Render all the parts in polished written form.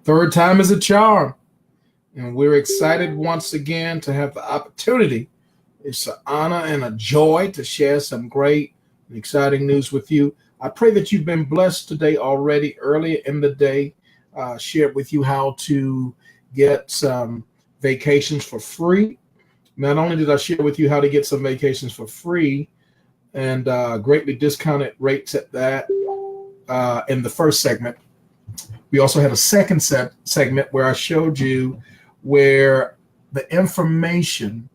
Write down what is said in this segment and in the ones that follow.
Third time is a charm. And we're excited once again to have the opportunity. It's an honor and a joy to share some great and exciting news with you. I pray that you've been blessed today already. Earlier in the day, shared with you how to get some vacations for free. Not only did I share with you how to get some vacations for free and greatly discounted rates at that in the first segment, we also had a second segment where I showed you where the information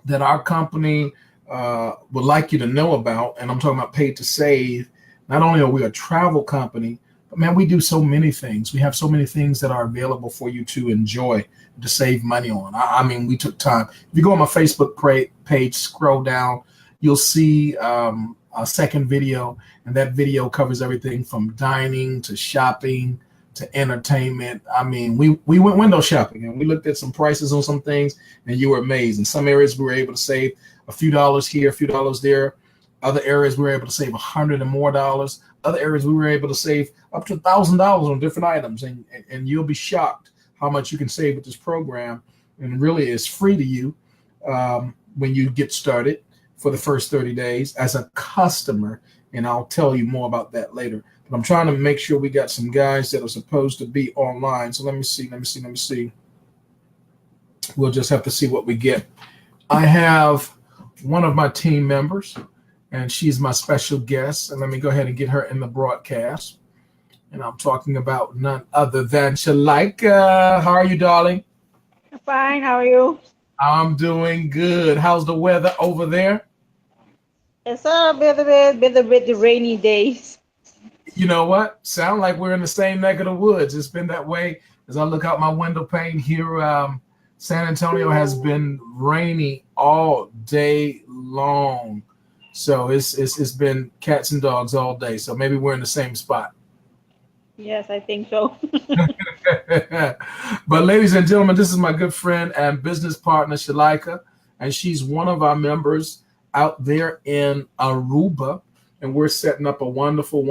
that our company would like you to know about, and I'm talking about Paid to Save. Not only are we a travel company, but man, we do so many things. We have so many things that are available for you to enjoy, to save money on. I mean, we took time. If you go on my Facebook page, scroll down, you'll see a second video, and that video covers everything from dining to shopping to entertainment. I mean, we went window shopping and we looked at some prices on some things, and you were amazed. In some areas, we were able to save a few dollars here, a few dollars there. Other areas, we were able to save $100 and more. Other areas, we were able to save up to $1,000 on different items, and you'll be shocked how much you can save with this program. And really, it's free to you when you get started for the first 30 days as a customer, and I'll tell you more about that later. But I'm trying to make sure we got some guys that are supposed to be online. So let me see. We'll just have to see what we get. I have one of my team members, and she's my special guest. And let me go ahead and get her in the broadcast. And I'm talking about none other than Shalika. How are you, darling? Fine. How are you? I'm doing good. How's the weather over there? It's a bit rainy days. You know what? Sound like we're in the same neck of the woods. It's been that way as I look out my window pane here. San Antonio has been rainy all day long. So it's been cats and dogs all day. So maybe we're in the same spot. Yes, I think so. But ladies and gentlemen, this is my good friend and business partner, Shalika, and she's one of our members out there in Aruba. And we're setting up a wonderful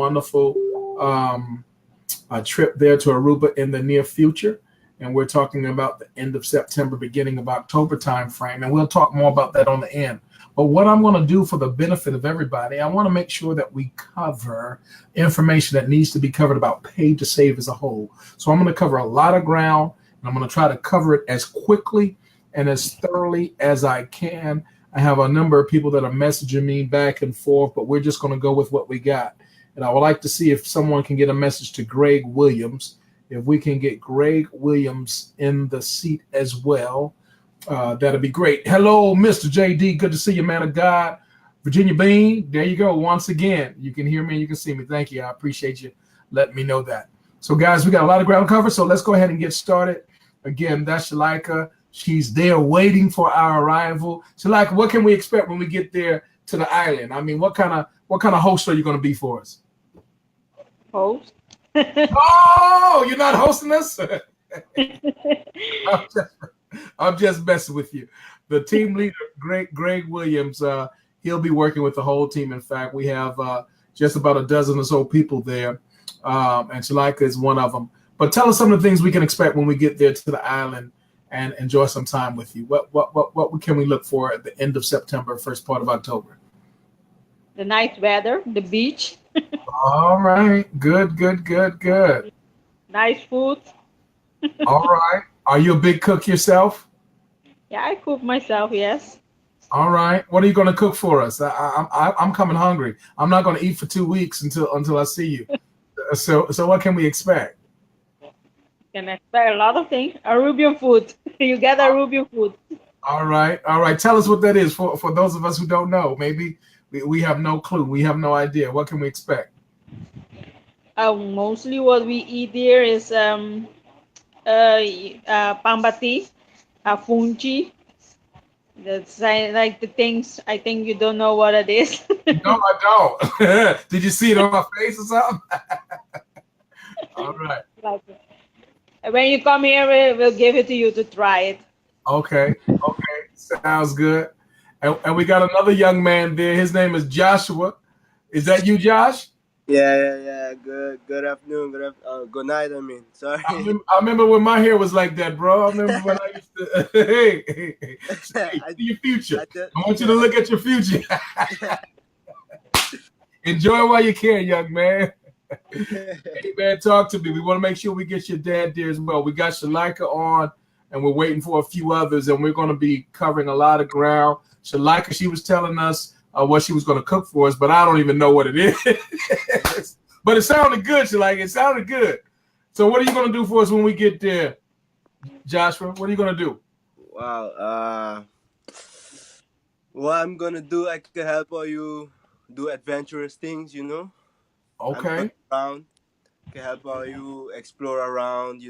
trip there to Aruba in the near future. And we're talking about the end of September, beginning of October timeframe. And we'll talk more about that on the end. But what I'm going to do for the benefit of everybody, I want to make sure that we cover information that needs to be covered about Paid to Save as a whole. So I'm going to cover a lot of ground, and I'm going to try to cover it as quickly and as thoroughly as I can. I have a number of people that are messaging me back and forth, but we're just going to go with what we got. And I would like to see if someone can get a message to Greg Williams. If we can get Greg Williams in the seat as well, that'd be great. Hello, Mr. JD. Good to see you, man of God. Virginia Bean, there you go. Once again, you can hear me and you can see me. Thank you. I appreciate you letting me know that. So, guys, we got a lot of ground to cover, so let's go ahead and get started. Again, that's Shalika. She's there waiting for our arrival. Shalika, what can we expect when we get there to the island? I mean, what kind of host are you going to be for us? Host? Oh, you're not hosting us? I'm just messing with you. The team leader, Greg Williams, he'll be working with the whole team. In fact, we have just about a dozen or so people there, and Shalika is one of them. But tell us some of the things we can expect when we get there to the island and enjoy some time with you. What can we look for at the end of September, first part of October? The nice weather, the beach. All right. Good. Nice food. All right. Are you a big cook yourself? Yeah, I cook myself, yes. All right. What are you going to cook for us? I'm coming hungry. I'm not going to eat for 2 weeks until I see you. So what can we expect? You can expect a lot of things. Arubian food. You get Arubian food. All right. Tell us what that is for those of us who don't know. Maybe we have no clue. We have no idea. What can we expect? Mostly what we eat here is pambati, fungi. That's like the things. I think you don't know what it is. No, I don't. Did you see it on my face or something? All right. When you come here, we'll give it to you to try it. Okay. Sounds good. And we got another young man there. His name is Joshua. Is that you, Josh? Yeah. Good afternoon. Good night. Sorry. I remember when my hair was like that, bro. I remember when I used to. Hey, see I, your future. I just, I want you to look at your future. Enjoy while you can, young man. Hey, man, talk to me. We want to make sure we get your dad there as well. We got Shalika on, and we're waiting for a few others, and we're going to be covering a lot of ground. Shalika, she was telling us what she was going to cook for us, but I don't even know what it is. But it sounded good, Shalika. It sounded good. So what are you going to do for us when we get there, Joshua? What are you going to do? wow. What I'm gonna do, I can help you do adventurous things. I'm gonna Okay. around. Can help you explore around.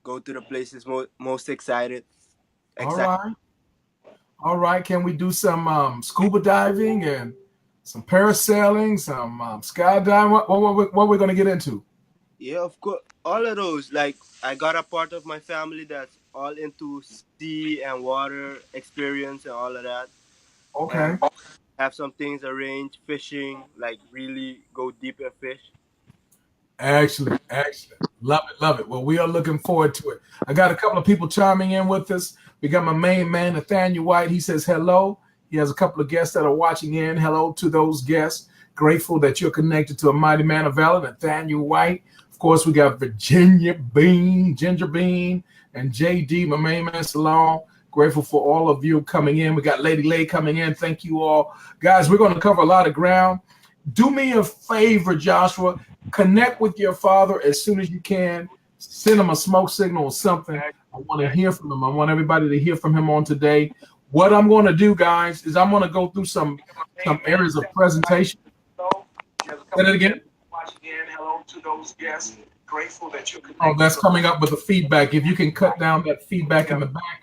Go to the places most excited. All Excited. right. All right. Can we do some scuba diving and some parasailing, some skydiving? What are we going to get into? Yeah, of course. All of those. Like I got a part of my family that's all into sea and water experience and all of that. And Okay. have some things arranged, fishing, like really go deep and fish. Excellent, excellent. Love it, love it. Well, we are looking forward to it. I got a couple of people chiming in with us. We got my main man, Nathaniel White. He says hello. He has a couple of guests that are watching in. Hello to those guests. Grateful that you're connected to a mighty man of valor, Nathaniel White. Of course, we got Virginia Bean, Ginger Bean, and JD, my main man, Salon. Grateful for all of you coming in. We got Lady Lay coming in. Thank you all. Guys, we're going to cover a lot of ground. Do me a favor, Joshua. Connect with your father as soon as you can. Send him a smoke signal or something. I want to hear from him. I want everybody to hear from him on today. What I'm going to do, guys, is I'm going to go through some areas of presentation. Say that again. Hello to those guests. Grateful that you're connected. Oh, that's coming up with the feedback. If you can cut down that feedback in the back,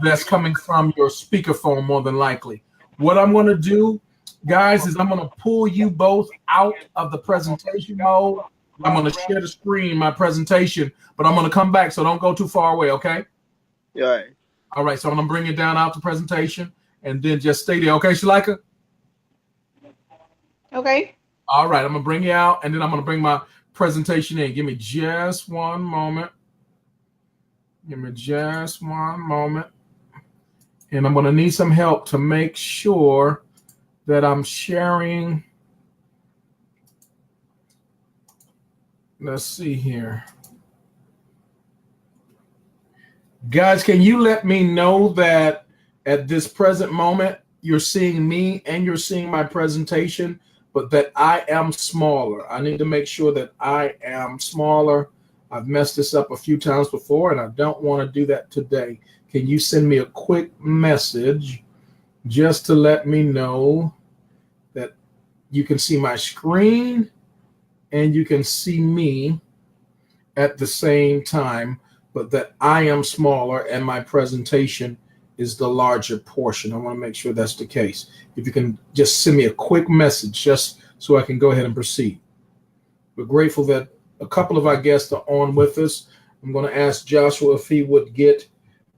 that's coming from your speakerphone more than likely. What I'm going to do, guys, is I'm going to pull you both out of the presentation mode. I'm going to share the screen, my presentation, but I'm going to come back, so don't go too far away, okay? Yeah. All right, so I'm going to bring you down out the presentation, and then just stay there, okay, Shalika? Okay. All right, I'm going to bring you out, and then I'm going to bring my presentation in. Give me just one moment. Give me just one moment. And I'm going to need some help to make sure that I'm sharing. Let's see here. Guys, can you let me know that at this present moment, you're seeing me and you're seeing my presentation, but that I am smaller? I need to make sure that I am smaller. I've messed this up a few times before, and I don't want to do that today. Can you send me a quick message just to let me know that you can see my screen and you can see me at the same time, but that I am smaller and my presentation is the larger portion? I want to make sure that's the case. If you can just send me a quick message just so I can go ahead and proceed. We're grateful that a couple of our guests are on with us. I'm going to ask Joshua if he would get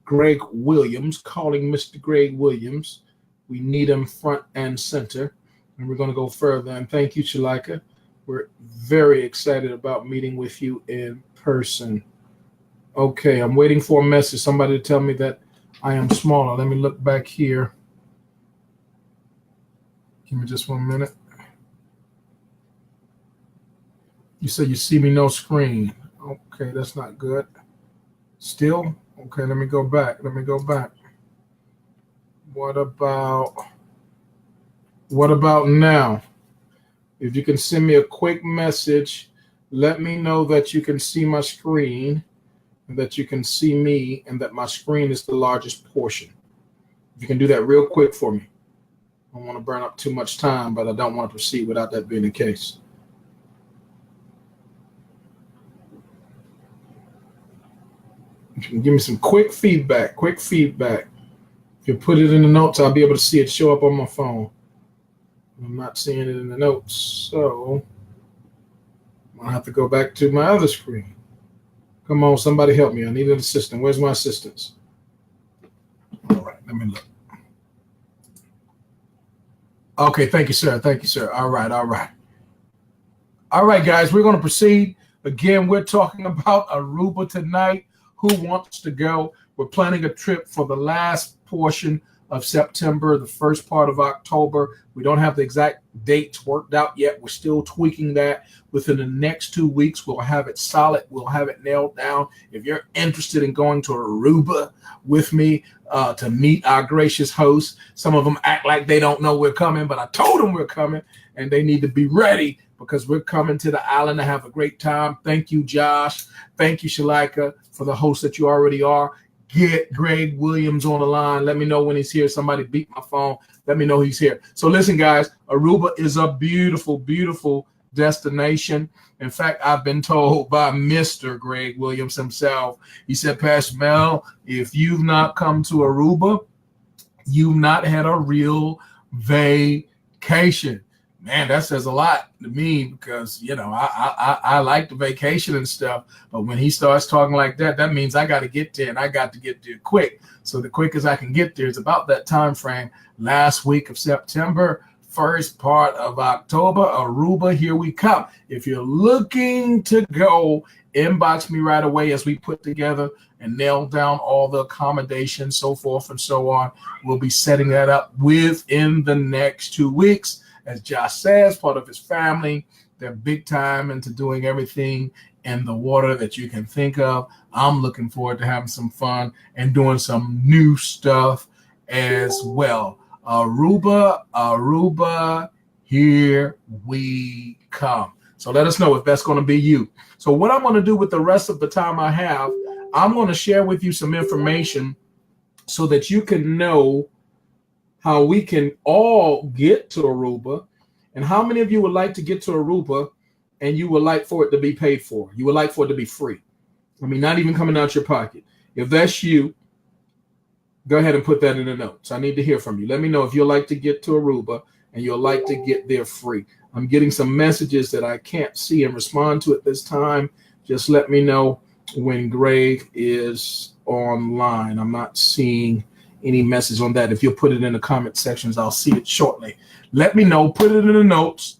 Greg Williams, calling Mr. Greg Williams. We need him front and center. And we're going to go further. And thank you, Shalika. We're very excited about meeting with you in person. Okay, I'm waiting for a message. Somebody to tell me that I am smaller. Let me look back here. Give me just 1 minute. You said you see me no screen. Okay, that's not good. Still? Okay, let me go back. What about now? If you can send me a quick message, let me know that you can see my screen and that you can see me and that my screen is the largest portion. If you can do that real quick for me. I don't want to burn up too much time, but I don't want to proceed without that being the case. If you can give me some quick feedback. If you put it in the notes, I'll be able to see it show up on my phone. I'm not seeing it in the notes, so I'm going to have to go back to my other screen. Come on, somebody help me. I need an assistant. Where's my assistants? All right, let me look. Okay, thank you, sir. All right. All right, guys, we're going to proceed. Again, we're talking about Aruba tonight. Who wants to go? We're planning a trip for the last portion of September, the first part of October. We don't have the exact dates worked out yet. We're still tweaking that. Within the next 2 weeks, we'll have it solid. We'll have it nailed down. If you're interested in going to Aruba with me to meet our gracious host, some of them act like they don't know we're coming, but I told them we're coming, and they need to be ready because we're coming to the island to have a great time. Thank you, Josh. Thank you, Shalika, for the host that you already are. Get Greg Williams on the line. Let me know when he's here. Somebody beat my phone. Let me know he's here. So listen, guys, Aruba is a beautiful, beautiful destination. In fact, I've been told by Mr. Greg Williams himself, he said, Pastor Mel, if you've not come to Aruba, you've not had a real vacation. Man, that says a lot to me because, you know, I like the vacation and stuff. But when he starts talking like that, that means I got to get there, and I got to get there quick. So the quickest I can get there is about that time frame. Last week of September, first part of October, Aruba, here we come. If you're looking to go, inbox me right away as we put together and nail down all the accommodations, so forth and so on. We'll be setting that up within the next 2 weeks. As Josh says, part of his family, they're big time into doing everything in the water that you can think of. I'm looking forward to having some fun and doing some new stuff as well. Aruba, here we come. So let us know if that's going to be you. So what I'm going to do with the rest of the time I have, I'm going to share with you some information so that you can know how we can all get to Aruba, and how many of you would like to get to Aruba and you would like for it to be paid for. You would like for it to be free. I mean, not even coming out your pocket. If that's you, go ahead and put that in the notes. I need to hear from you. Let me know if you'd like to get to Aruba and you'd like to get there free. I'm getting some messages that I can't see and respond to at this time. Just let me know when Greg is online. I'm not seeing any message on that. If you'll put it in the comment sections, I'll see it shortly. Let me know. Put it in the notes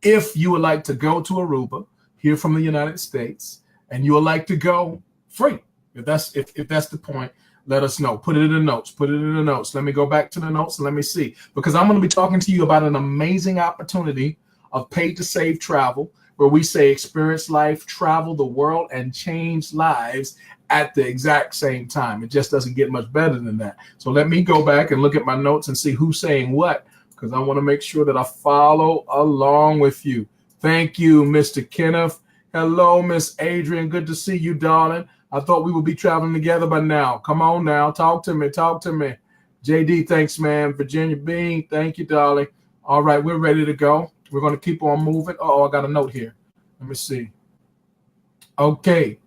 if you would like to go to Aruba here from the United States and you would like to go free. If that's the point, let us know. Put it in the notes. Put it in the notes. Let me go back to the notes and let me see, because I'm going to be talking to you about an amazing opportunity of paid to save travel, where we say experience life, travel the world, and change lives at the exact same time. It just doesn't get much better than that. So let me go back and look at my notes and see who's saying what, because I want to make sure that I follow along with you. Thank you, Mr. Kenneth. Hello, Miss Adrian. Good to see you, darling. I thought we would be traveling together by now. Come on now. Talk to me. Talk to me. JD, thanks, man. Virginia Bean, thank you, darling. All right, we're ready to go. We're going to keep on moving. Oh, I got a note here. Let me see. Okay.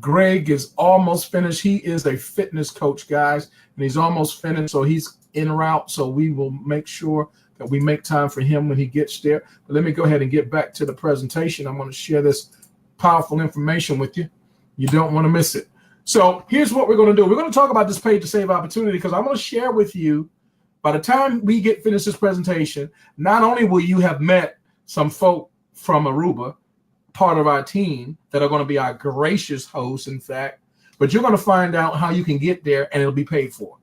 Greg is almost finished. He is a fitness coach, guys, and he's almost finished, so he's en route. So we will make sure that we make time for him when he gets there. But let me go ahead and get back to the presentation. I'm going to share this powerful information with you. You don't want to miss it. So here's what we're going to do. We're going to talk about this paid to save opportunity, because I'm going to share with you, by the time we get finished this presentation, not only will you have met some folk from Aruba, part of our team, that are going to be our gracious hosts, in fact, but you're going to find out how you can get there and it'll be paid for.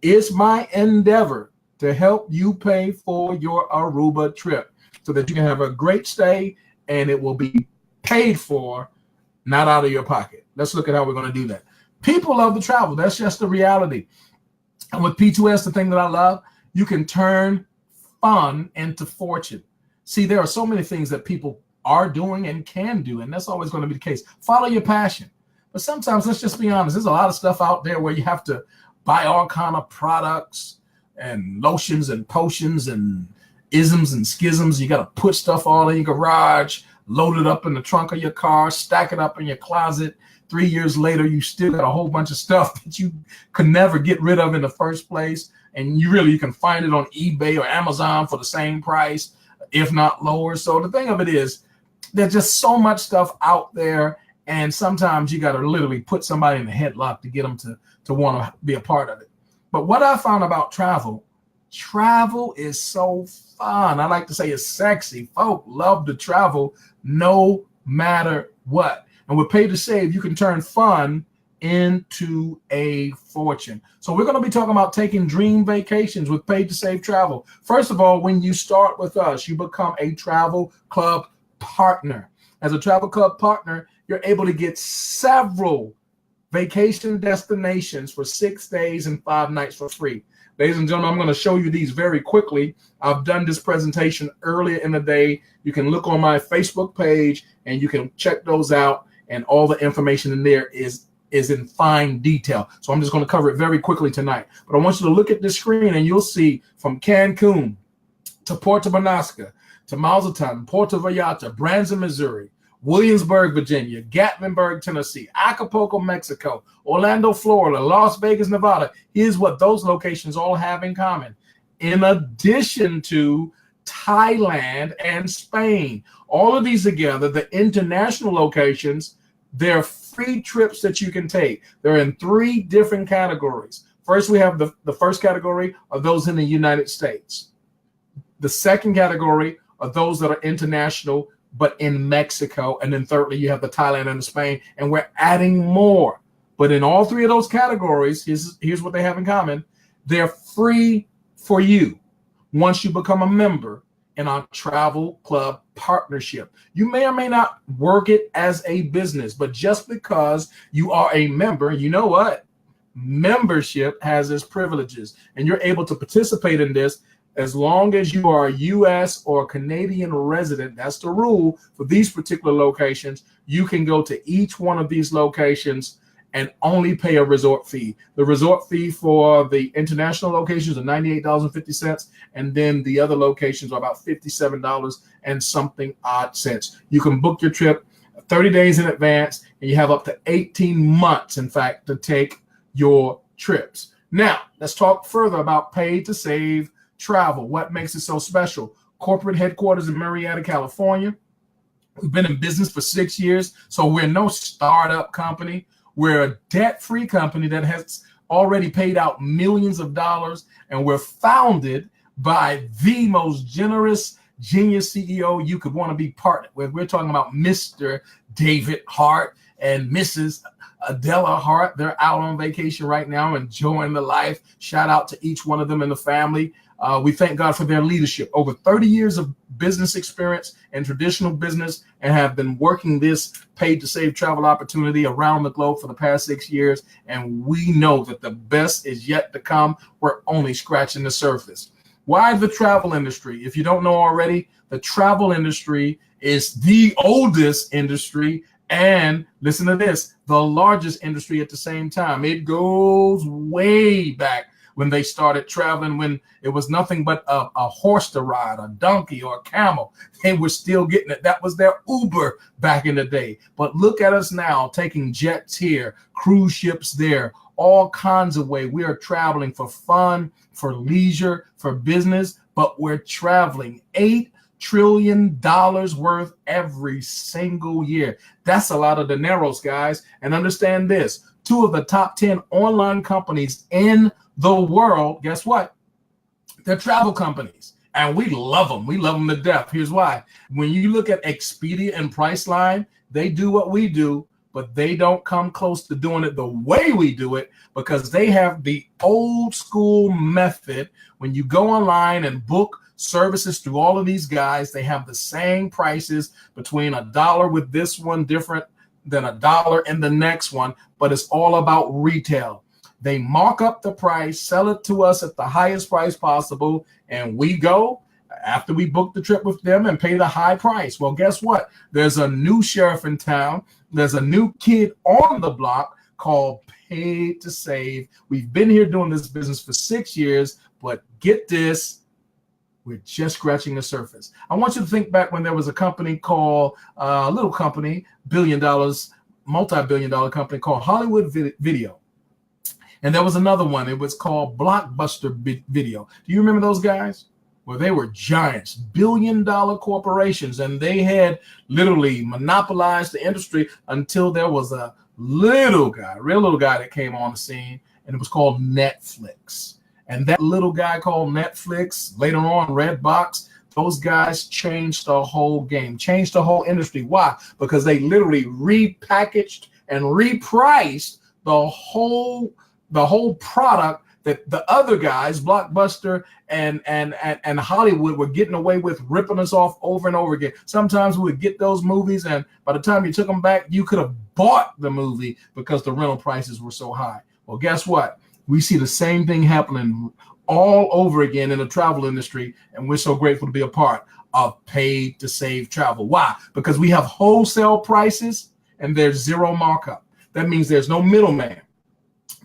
It's my endeavor to help you pay for your Aruba trip so that you can have a great stay and it will be paid for, not out of your pocket. Let's look at how we're going to do that. People love to travel. That's just the reality. And with P2S, the thing that I love, you can turn fun into fortune. See, there are so many things that people are doing and can do, and that's always going to be the case. Follow your passion. But sometimes, let's just be honest, there's a lot of stuff out there where you have to buy all kind of products and lotions and potions and isms and schisms. You got to put stuff all in your garage, load it up in the trunk of your car, stack it up in your closet. 3 years later, you still got a whole bunch of stuff that you could never get rid of in the first place. And you can find it on eBay or Amazon for the same price, if not lower. So the thing of it is, there's just so much stuff out there, and sometimes you got to literally put somebody in a headlock to get them to want to be a part of it. But what I found about travel Travel is so fun. I like to say it's sexy. Folk love to travel no matter what. And with Pay to Save, you can turn fun into a fortune. So we're going to be talking about taking dream vacations with Pay to Save Travel. First of all, when you start with us, you become a travel club partner. As a travel club partner, you're able to get several vacation destinations for 6 days and 5 nights for free. Ladies and gentlemen, I'm going to show you these very quickly. I've done this presentation earlier in the day. You can look on my Facebook page and you can check those out, and all the information in there is in fine detail. So I'm just going to cover it very quickly tonight. But I want you to look at this screen and you'll see from Cancun to Puerto Banasca to Mazatlan, Puerto Vallarta, Branson, Missouri, Williamsburg, Virginia, Gatlinburg, Tennessee, Acapulco, Mexico, Orlando, Florida, Las Vegas, Nevada. Here's what those locations all have in common. In addition to Thailand and Spain, all of these together, the international locations, they're free trips that you can take. They're in 3 different categories. First, we have the first category are those in the United States. The second category are those that are international, but in Mexico. And then thirdly, you have the Thailand and the Spain, and we're adding more. But in all 3 of those categories, here's what they have in common. They're free for you once you become a member in our travel club partnership. You may or may not work it as a business, but just because you are a member, you know what? Membership has its privileges, and you're able to participate in this as long as you are a U.S. or Canadian resident. That's the rule for these particular locations. You can go to each one of these locations and only pay a resort fee. The resort fee for the international locations are $98.50, and then the other locations are about $57 and something odd cents. You can book your trip 30 days in advance, and you have up to 18 months, in fact, to take your trips. Now, let's talk further about Pay to Save Travel. What makes it so special? Corporate headquarters in Marietta, California. We've been in business for 6 years, so we're no startup company. We're a debt-free company that has already paid out millions of dollars, and we're founded by the most generous, genius CEO you could want to be partnered with. We're talking about Mr. David Hart and Mrs. Adela Hart. They're out on vacation right now, enjoying the life. Shout out to each one of them and the family. We thank God for their leadership. Over 30 years of business experience in traditional business, and have been working this Paid to Save travel opportunity around the globe for the past 6 years. And we know that the best is yet to come. We're only scratching the surface. Why the travel industry? If you don't know already, the travel industry is the oldest industry, and listen to this, the largest industry at the same time. It goes way back when they started traveling, when it was nothing but a horse to ride, a donkey or a camel. They were still getting it. That was their Uber back in the day. But look at us now, taking jets here, cruise ships there, all kinds of ways. We are traveling for fun, for leisure, for business, but we're traveling $8 trillion worth every single year. That's a lot of dineros, guys. And understand this, 2 of the top 10 online companies in the world, guess what? They're travel companies, and we love them. We love them to death. Here's why. When you look at Expedia and Priceline, they do what we do, but they don't come close to doing it the way we do it, because they have the old school method. When you go online and book services through all of these guys, they have the same prices, between $1 with this one different than $1 in the next one, but it's all about retail. They mark up the price, sell it to us at the highest price possible, and we go after we book the trip with them and pay the high price. Well, guess what? There's a new sheriff in town. There's a new kid on the block called Pay to Save. We've been here doing this business for 6 years, but get this, we're just scratching the surface. I want you to think back when there was a company called, a little company, $1 billion, multi-billion-dollar company called Hollywood Video. And there was another one. It was called Blockbuster Video. Do you remember those guys? Well, they were giants, billion-dollar corporations, and they had literally monopolized the industry until there was a little guy, real little guy that came on the scene, and it was called Netflix. And that little guy called Netflix, later on Redbox, those guys changed the whole game, changed the whole industry. Why? Because they literally repackaged and repriced the whole product that the other guys, Blockbuster and Hollywood, were getting away with ripping us off over and over again. Sometimes we would get those movies, and by the time you took them back, you could have bought the movie because the rental prices were so high. Well, guess what? We see the same thing happening all over again in the travel industry, and we're so grateful to be a part of Paid to Save Travel. Why? Because we have wholesale prices and there's zero markup. That means there's no middleman.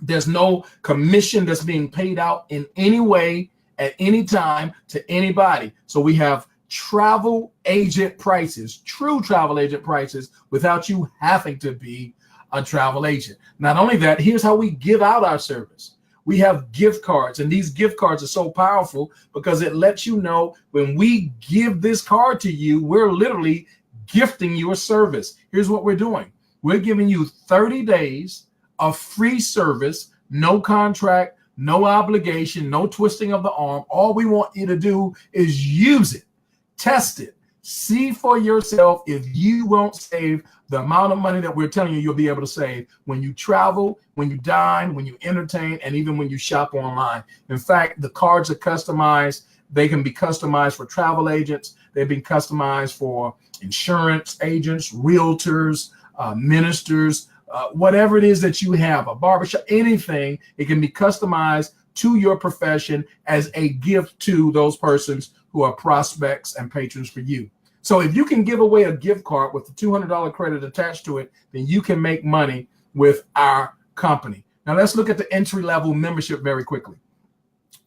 There's no commission that's being paid out in any way at any time to anybody. So we have travel agent prices, true travel agent prices, without you having to be a travel agent. Not only that, here's how we give out our service. We have gift cards, and these gift cards are so powerful because it lets you know when we give this card to you, we're literally gifting you a service. Here's what we're doing. We're giving you 30 days of free service, no contract, no obligation, no twisting of the arm. All we want you to do is use it, test it, see for yourself if you won't save the amount of money that we're telling you you'll be able to save when you travel, when you dine, when you entertain, and even when you shop online. In fact, the cards are customized. They can be customized for travel agents. They've been customized for insurance agents, realtors, ministers, whatever it is that you have, a barbershop, anything. It can be customized to your profession as a gift to those persons who are prospects and patrons for you. So if you can give away a gift card with a $200 credit attached to it, then you can make money with our company. Now let's look at the entry-level membership very quickly.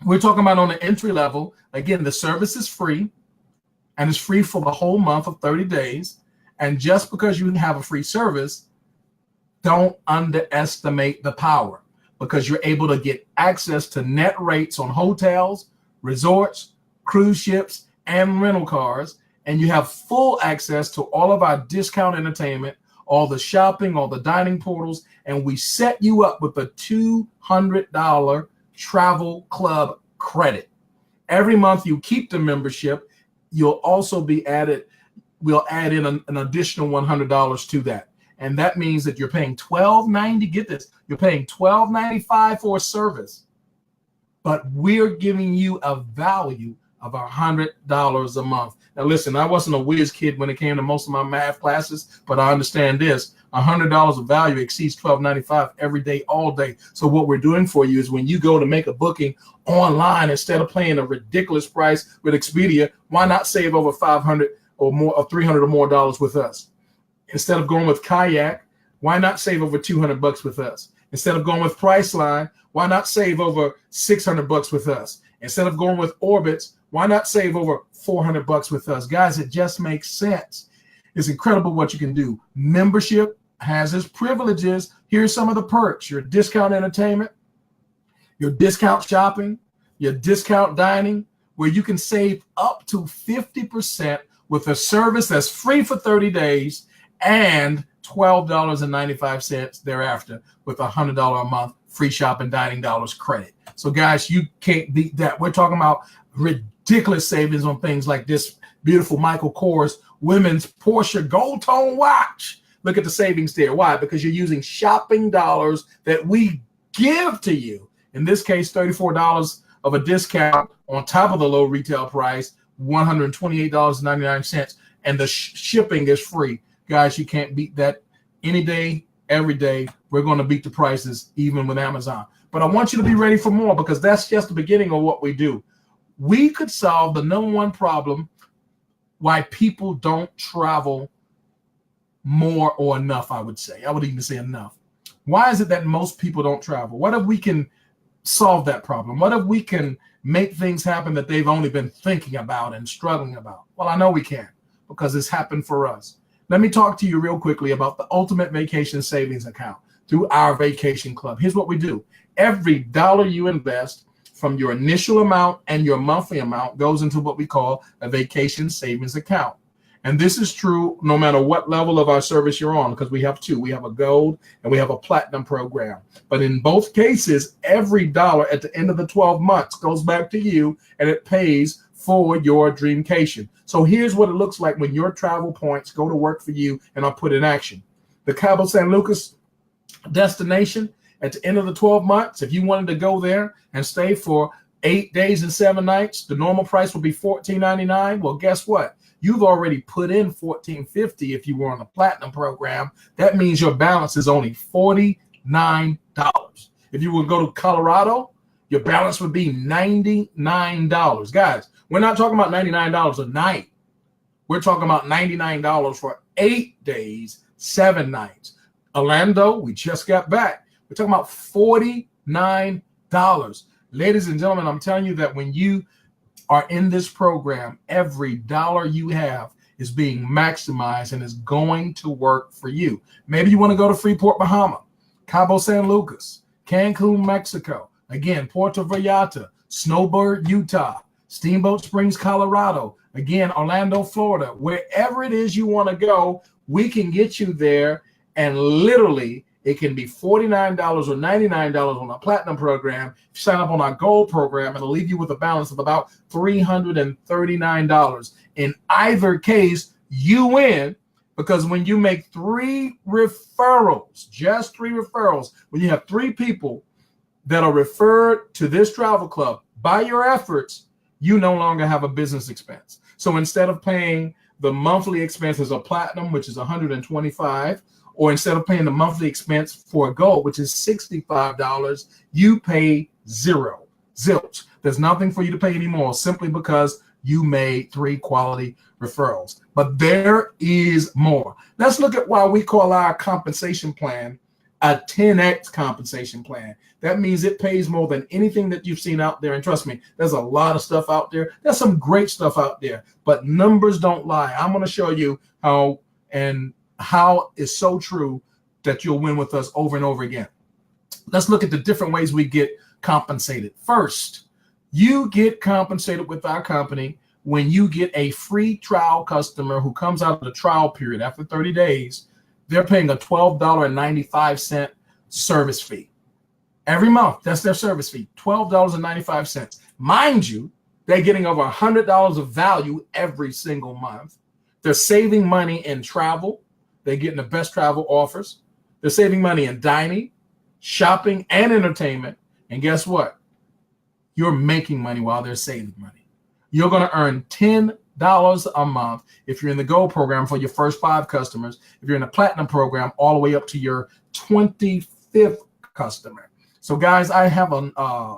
We're talking about on the entry level, again, the service is free, and it's free for the whole month of 30 days. And just because you have a free service, don't underestimate the power, because you're able to get access to net rates on hotels, resorts, cruise ships, and rental cars. And you have full access to all of our discount entertainment, all the shopping, all the dining portals. And we set you up with a $200 travel club credit. Every month you keep the membership, you'll also be added, we'll add in an additional $100 to that. And that means that you're paying $12.90. Get this, you're paying $12.95 for a service, but we're giving you a value of $100 a month. Now listen, I wasn't a whiz kid when it came to most of my math classes, but I understand this. $100 of value exceeds $12.95 every day, all day. So what we're doing for you is when you go to make a booking online, instead of paying a ridiculous price with Expedia, why not save over $500 or more, or $300 or more dollars with us? Instead of going with Kayak, why not save over $200 with us? Instead of going with Priceline, why not save over $600 with us? Instead of going with Orbitz, why not save over $400 with us? Guys, it just makes sense. It's incredible what you can do. Membership has its privileges. Here's some of the perks: your discount entertainment, your discount shopping, your discount dining, where you can save up to 50% with a service that's free for 30 days and $12.95 thereafter with $100 a month free shop and dining dollars credit. So guys, you can't beat that. We're talking about ridiculous savings on things like this beautiful Michael Kors women's Porsche gold tone watch. Look at the savings there. Why? Because you're using shopping dollars that we give to you. In this case, $34 of a discount on top of the low retail price, $128.99, and the shipping is free. Guys, you can't beat that any day, every day. We're going to beat the prices even with Amazon. But I want you to be ready for more, because that's just the beginning of what we do. We could solve the number one problem why people don't travel more or enough, I would say. I would even say enough. Why is it that most people don't travel? What if we can solve that problem? What if we can make things happen that they've only been thinking about and struggling about? Well, I know we can, because it's happened for us. Let me talk to you real quickly about the Ultimate Vacation Savings Account through our Vacation Club. Here's what we do. Every dollar you invest, from your initial amount and your monthly amount, goes into what we call a vacation savings account. And this is true no matter what level of our service you're on, because we have two. We have a gold and we have a platinum program. But in both cases, every dollar at the end of the 12 months goes back to you and it pays for your dreamcation. So here's what it looks like when your travel points go to work for you and are put in action. The Cabo San Lucas destination, at the end of the 12 months, if you wanted to go there and stay for 8 days and 7 nights, the normal price would be $14.99. Well, guess what? You've already put in $14.50 if you were on the platinum program. That means your balance is only $49. If you would go to Colorado, your balance would be $99. Guys, we're not talking about $99 a night. We're talking about $99 for 8 days, 7 nights. Orlando, we just got back. We're talking about $49. Ladies and gentlemen, I'm telling you that when you are in this program, every dollar you have is being maximized and is going to work for you. Maybe you want to go to Freeport, Bahama, Cabo San Lucas, Cancun, Mexico, again, Puerto Vallarta, Snowbird, Utah, Steamboat Springs, Colorado, again, Orlando, Florida. Wherever it is you want to go, we can get you there, and literally it can be $49 or $99 on a platinum program. If you sign up on our gold program, it'll leave you with a balance of about $339. In either case, you win, because when you make 3 referrals, just 3 referrals, when you have 3 people that are referred to this travel club by your efforts, you no longer have a business expense. So instead of paying the monthly expenses of platinum, which is $125, or instead of paying the monthly expense for a gold, which is $65, you pay zero. Zilch. There's nothing for you to pay anymore, simply because you made 3 quality referrals. But there is more. Let's look at why we call our compensation plan a 10x compensation plan. That means it pays more than anything that you've seen out there. And trust me, there's a lot of stuff out there. There's some great stuff out there, but numbers don't lie. I'm going to show you how it's so true that you'll win with us over and over again. Let's look at the different ways we get compensated. First, you get compensated with our company when you get a free trial customer who comes out of the trial period after 30 days. They're paying a $12.95 service fee every month. That's their service fee, $12.95. Mind you, they're getting over $100 of value every single month. They're saving money in travel. They're getting the best travel offers. They're saving money in dining, shopping, and entertainment. And guess what? You're making money while they're saving money. You're going to earn $10 a month if you're in the gold program for your first 5 customers. If you're in the platinum program, all the way up to your 25th customer. So guys, I have a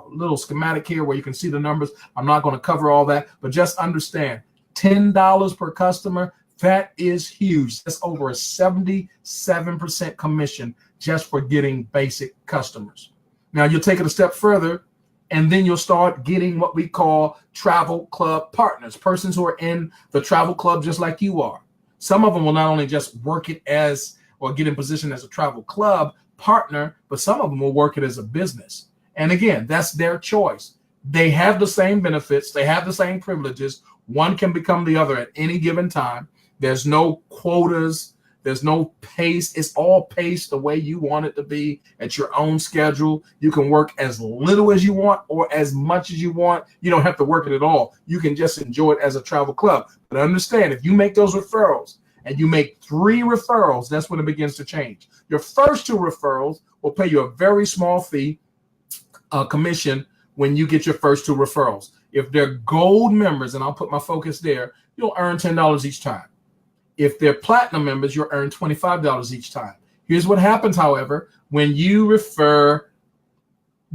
little schematic here where you can see the numbers. I'm not going to cover all that, but just understand $10 per customer. That is huge. That's over a 77% commission just for getting basic customers. Now you'll take it a step further, and then you'll start getting what we call travel club partners, persons who are in the travel club just like you are. Some of them will not only just work it as or get in position as a travel club partner, but some of them will work it as a business. And again, that's their choice. They have the same benefits. They have the same privileges. One can become the other at any given time. There's no quotas. There's no pace. It's all paced the way you want it to be at your own schedule. You can work as little as you want or as much as you want. You don't have to work it at all. You can just enjoy it as a travel club. But understand, if you make those referrals and you make 3 referrals, that's when it begins to change. Your first 2 referrals will pay you a very small fee, commission, when you get your first 2 referrals. If they're gold members, and I'll put my focus there, you'll earn $10 each time. If they're platinum members, you'll earn $25 each time. Here's what happens, however, when you refer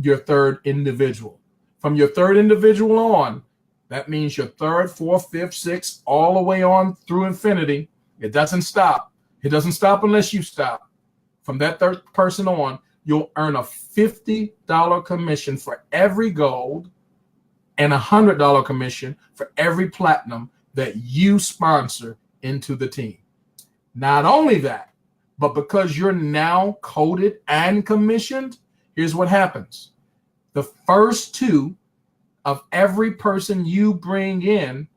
your 3rd individual. From your 3rd individual on, that means your 3rd, 4th, 5th, 6th, all the way on through infinity. It doesn't stop. It doesn't stop unless you stop. From that 3rd person on, you'll earn a $50 commission for every gold and a $100 commission for every platinum that you sponsor into the team. Not only that, but because you're now coded and commissioned, here's what happens. The first 2 of every person you bring in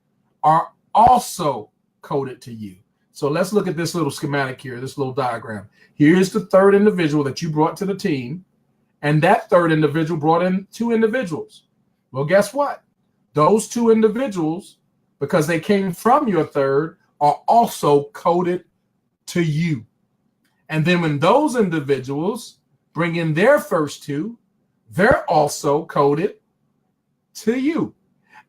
are also coded to you. So let's look at this little schematic here, this little diagram. Here's the third individual that you brought to the team, and that third individual brought in two individuals. Well, guess what? Those two individuals, because they came from your third, are also coded to you. And then when those individuals bring in their first two, they're also coded to you.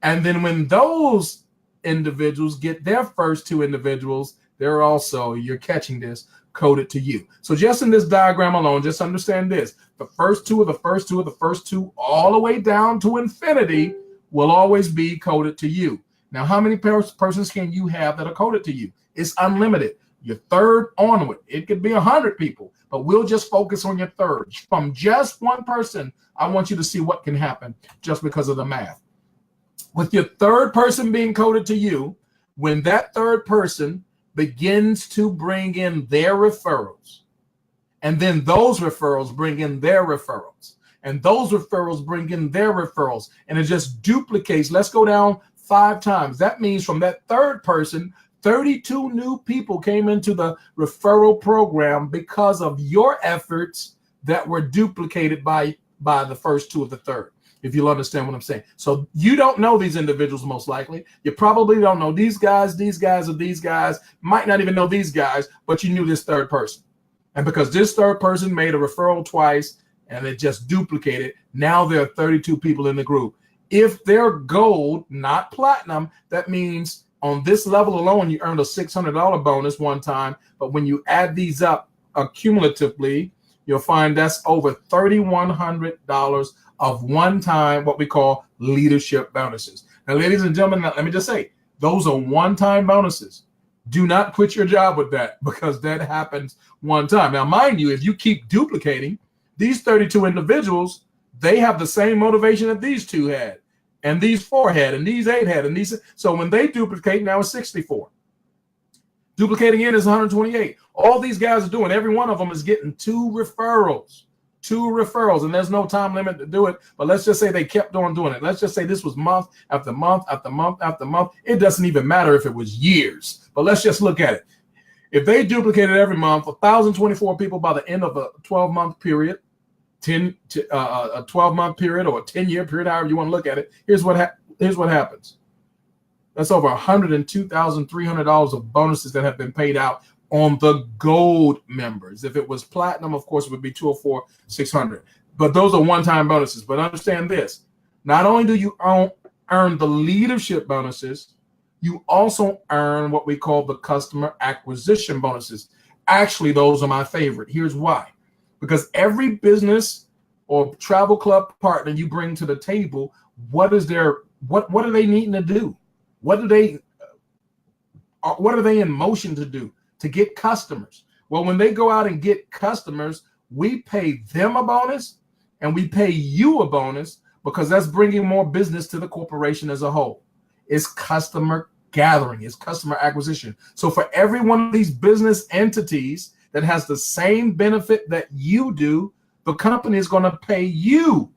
And then when those individuals get their first two individuals, they're also, you're catching this, coded to you. So just in this diagram alone, just understand this. The first two of the first two of the first two, all the way down to infinity, will always be coded to you. Now, how many persons can you have that are coded to you? It's unlimited. Your third onward. It could be 100 people, but we'll just focus on your third. From just one person, I want you to see what can happen just because of the math. With your third person being coded to you, when that third person begins to bring in their referrals, and then those referrals bring in their referrals, and those referrals bring in their referrals, and it just duplicates. Let's go down 5 times. That means from that third person, 32 new people came into the referral program because of your efforts that were duplicated by the first two of the third, if you'll understand what I'm saying. So you don't know these individuals most likely. You probably don't know these guys, or these guys, might not even know these guys, but you knew this third person. And because this third person made a referral twice and it just duplicated, now there are 32 people in the group. If they're gold, not platinum, that means on this level alone, you earned a $600 bonus one time. But when you add these up accumulatively, you'll find that's over $3,100 of one-time, what we call leadership bonuses. Now, ladies and gentlemen, let me just say, those are one-time bonuses. Do not quit your job with that, because that happens one time. Now, mind you, if you keep duplicating, these 32 individuals, they have the same motivation that these two had, and these 4 had, and these 8 had, and these. So when they duplicate, now it's 64. Duplicating in is 128. All these guys are doing, every one of them is getting 2 referrals. 2 referrals, and there's no time limit to do it. But let's just say they kept on doing it. Let's just say this was month after month after month after month. It doesn't even matter if it was years, but let's just look at it. If they duplicated every month, 1,024 people by the end of a 12-month period, a 12-month period or a 10-year period, however you want to look at it, here's what happens. That's over $102,300 of bonuses that have been paid out on the gold members. If it was platinum, of course, it would be $204,600. But those are one-time bonuses. But understand this: not only do you earn the leadership bonuses, you also earn what we call the customer acquisition bonuses. Actually, those are my favorite. Here's why: because every business or travel club partner you bring to the table, what are they needing to do? What are they in motion to do to get customers? Well, when they go out and get customers, we pay them a bonus and we pay you a bonus, because that's bringing more business to the corporation as a whole. It's customer gathering, it's customer acquisition. So for every one of these business entities that has the same benefit that you do, the company is going to pay you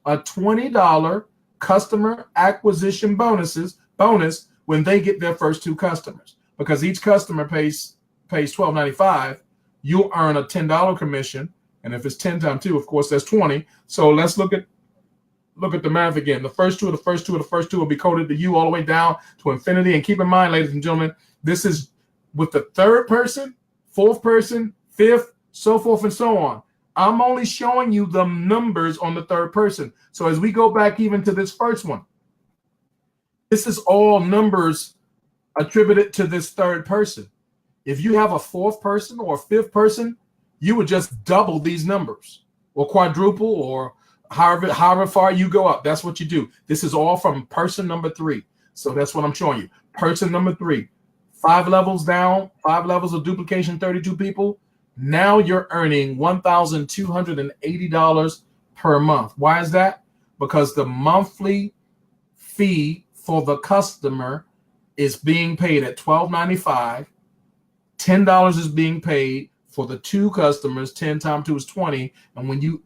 a $20 customer acquisition bonus when they get their first 2 customers. Because each customer pays $12.95, you'll earn a $10 commission, and if it's 10 times 2, of course, that's 20. So let's look at the math again. The first two of the first two of the first two will be coded to you all the way down to infinity. And keep in mind, ladies and gentlemen, this is with the third person, fourth person, fifth, so forth and so on. I'm only showing you the numbers on the third person. So as we go back even to this first one, this is all numbers attributed to this third person. If you have a fourth person or a fifth person, you would just double these numbers or quadruple, or however far you go up. That's what you do. This is all from person number 3. So that's what I'm showing you. Person number 3, 5 levels down, 5 levels of duplication, 32 people. Now you're earning $1,280 per month. Why is that? Because the monthly fee for the customer is being paid at $12.95. $10 is being paid for the 2 customers. 10 times 2 is 20. And when you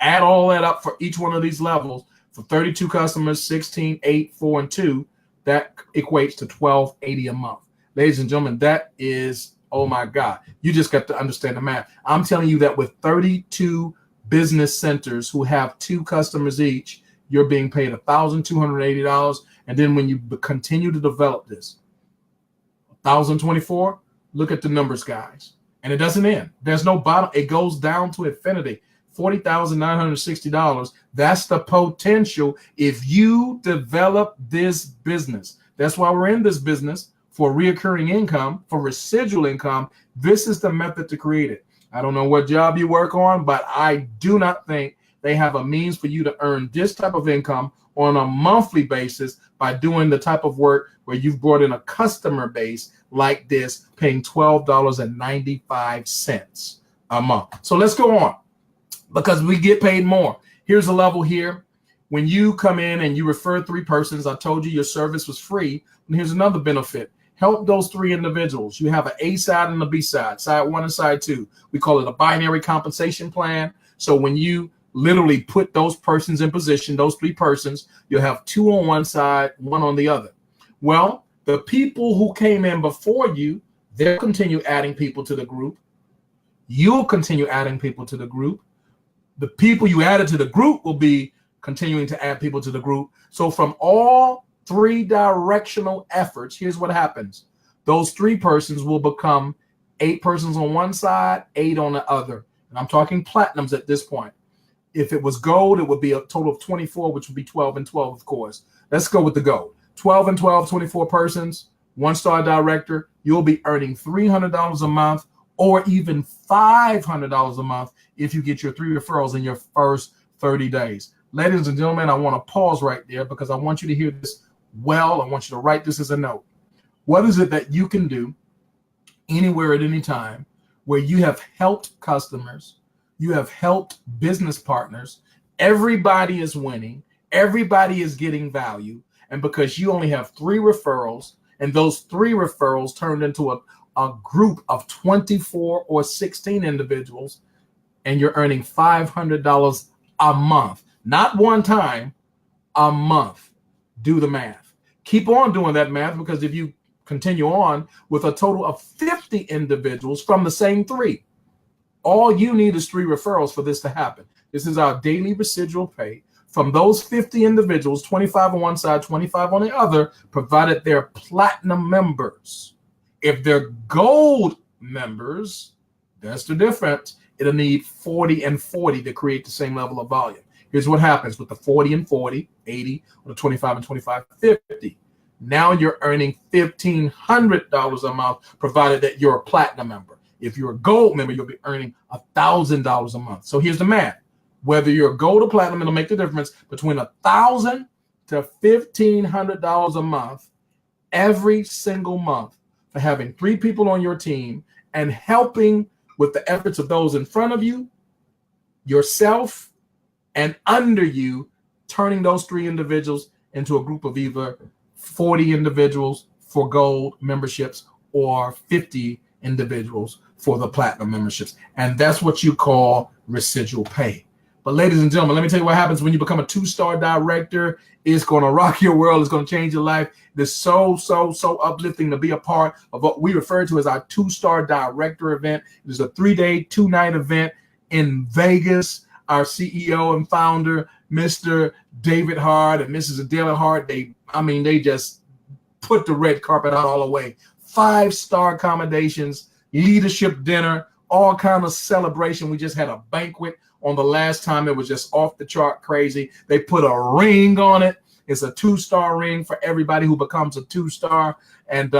add all that up for each one of these levels, for 32 customers, 16, 8, 4, and 2, that equates to $12.80 a month. Ladies and gentlemen, that is, oh my God. You just got to understand the math. I'm telling you that with 32 business centers who have 2 customers each, you're being paid $1,280. And then when you continue to develop this, 1,024, look at the numbers, guys. And it doesn't end. There's no bottom. It goes down to infinity. $40,960. That's the potential if you develop this business. That's why we're in this business, for recurring income, for residual income. This is the method to create it. I don't know what job you work on, but I do not think they have a means for you to earn this type of income on a monthly basis by doing the type of work where you've brought in a customer base like this, paying $12.95 a month. So let's go on, because we get paid more. Here's a level here. When you come in and you refer 3 persons, I told you your service was free. And here's another benefit. Help those 3 individuals. You have an A side and a B side, side 1 and side 2. We call it a binary compensation plan. So when you literally put those persons in position, those 3 persons, you'll have 2 on one side, 1 on the other. Well, the people who came in before you, they'll continue adding people to the group. You'll continue adding people to the group. The people you added to the group will be continuing to add people to the group. So from all 3 directional efforts, here's what happens. Those 3 persons will become 8 persons on one side, 8 on the other. And I'm talking platinums at this point. If it was gold, it would be a total of 24, which would be 12 and 12, of course. Let's go with the gold. 12 and 12, 24 persons, 1-star director. You'll be earning $300 a month, or even $500 a month if you get your 3 referrals in your first 30 days. Ladies and gentlemen, I want to pause right there because I want you to hear this well. I want you to write this as a note. What is it that you can do anywhere at any time where you have helped customers, you have helped business partners, everybody is winning, everybody is getting value, and because you only have 3 referrals, and those 3 referrals turned into a group of 24 or 16 individuals, and you're earning $500 a month, not one time, a month. Do the math. Keep on doing that math, because if you continue on with a total of 50 individuals from the same 3, all you need is 3 referrals for this to happen. This is our daily residual pay from those 50 individuals, 25 on one side, 25 on the other, provided they're platinum members. If they're gold members, that's the difference. It'll need 40 and 40 to create the same level of volume. Here's what happens with the 40 and 40, 80, or the 25 and 25, 50. Now you're earning $1,500 a month, provided that you're a platinum member. If you're a gold member, you'll be earning $1,000 a month. So here's the math. Whether you're a gold or platinum, it'll make the difference between $1,000 to $1,500 a month every single month for having 3 people on your team and helping with the efforts of those in front of you, yourself, and under you, turning those 3 individuals into a group of either 40 individuals for gold memberships or 50 individuals for the platinum memberships. And that's what you call residual pay. But ladies and gentlemen, let me tell you what happens when you become a 2-star director. It's going to rock your world. It's going to change your life. It's so uplifting to be a part of what we refer to as our 2-star director event. It is a 3-day, 2-night event in Vegas. Our CEO and founder, Mr. David Hart and Mrs. Adela Hart, they just put the red carpet out all the way. 5-star accommodations, leadership dinner, all kind of celebration. We just had a banquet on the last time. It was just off the chart crazy. They put a ring on it. It's a 2-star ring for everybody who becomes a 2-star. And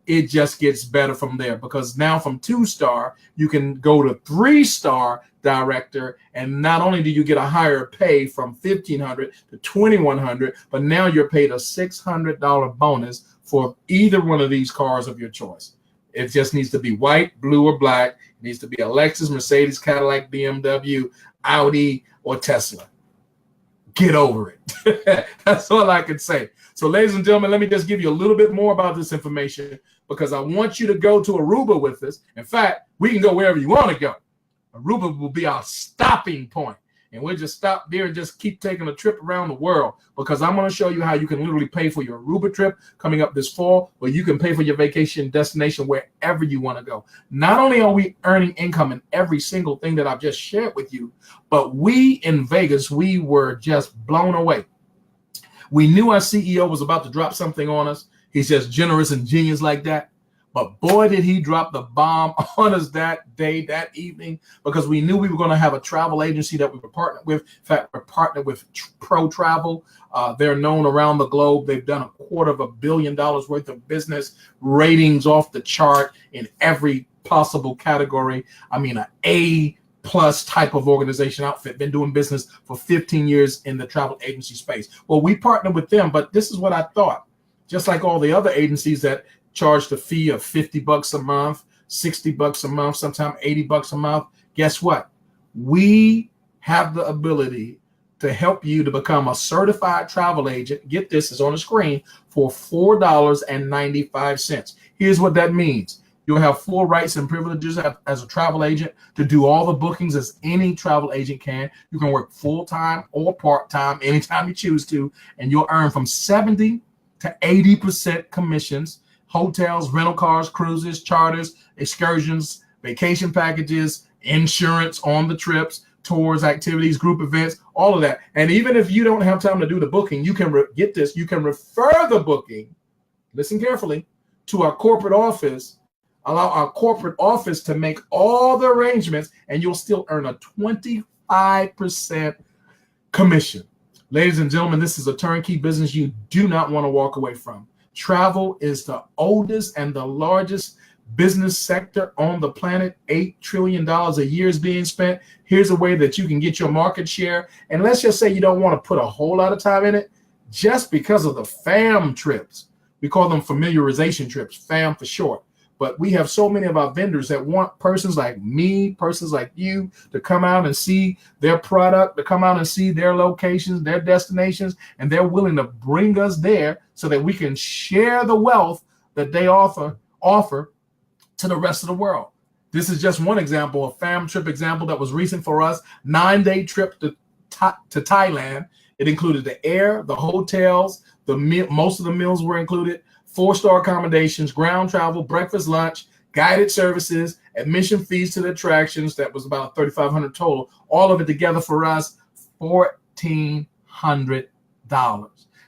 it just gets better from there, because now from 2-star, you can go to 3-star director. And not only do you get a higher pay from $1,500 to $2,100, but now you're paid a $600 bonus for either one of these cars of your choice. It just needs to be white, blue, or black. It needs to be a Lexus, Mercedes, Cadillac, BMW, Audi, or Tesla. Get over it. That's all I can say. So, ladies and gentlemen, let me just give you a little bit more about this information, because I want you to go to Aruba with us. In fact, we can go wherever you want to go. Aruba will be our stopping point. and we'll just stop there and just keep taking a trip around the world, because I'm going to show you how you can literally pay for your Aruba trip coming up this fall, or you can pay for your vacation destination wherever you want to go. Not only are we earning income in every single thing that I've just shared with you, but we in Vegas, we were just blown away. We knew our CEO was about to drop something on us. He's just generous and genius like that. But boy, did he drop the bomb on us that day, that evening, because we knew we were going to have a travel agency that we were partnered with. In fact, we're partnered with Pro Travel. They're known around the globe. They've done $250 million worth of business, ratings off the chart in every possible category. I mean, an A+ type of organization outfit, been doing business for 15 years in the travel agency space. Well, we partnered with them, but this is what I thought. Just like all the other agencies that charged a fee of $50 a month, $60 a month, sometimes $80 a month. Guess what? We have the ability to help you to become a certified travel agent. Get this, is on the screen, for $4.95. Here's what that means. You'll have full rights and privileges as a travel agent to do all the bookings as any travel agent can. You can work full-time or part-time anytime you choose to, and you'll earn from 70 to 80% commissions. Hotels, rental cars, cruises, charters, excursions, vacation packages, insurance on the trips, tours, activities, group events, all of that. And even if you don't have time to do the booking, you can get this, you can refer the booking, listen carefully, to our corporate office, allow our corporate office to make all the arrangements, and you'll still earn a 25% commission. Ladies and gentlemen, this is a turnkey business you do not want to walk away from. Travel is the oldest and the largest business sector on the planet. $8 trillion a year is being spent. Here's a way that you can get your market share. And let's just say you don't want to put a whole lot of time in it, just because of the FAM trips. We call them familiarization trips, FAM for short. But we have so many of our vendors that want persons like me, persons like you, to come out and see their product, to come out and see their locations, their destinations, and they're willing to bring us there so that we can share the wealth that they offer to the rest of the world. This is just one example, a fam trip example that was recent for us, 9-day trip to Thailand. It included the air, the hotels, most of the meals were included, 4-star accommodations, ground travel, breakfast, lunch, guided services, admission fees to the attractions. That was about $3,500 total. All of it together for us, $1,400.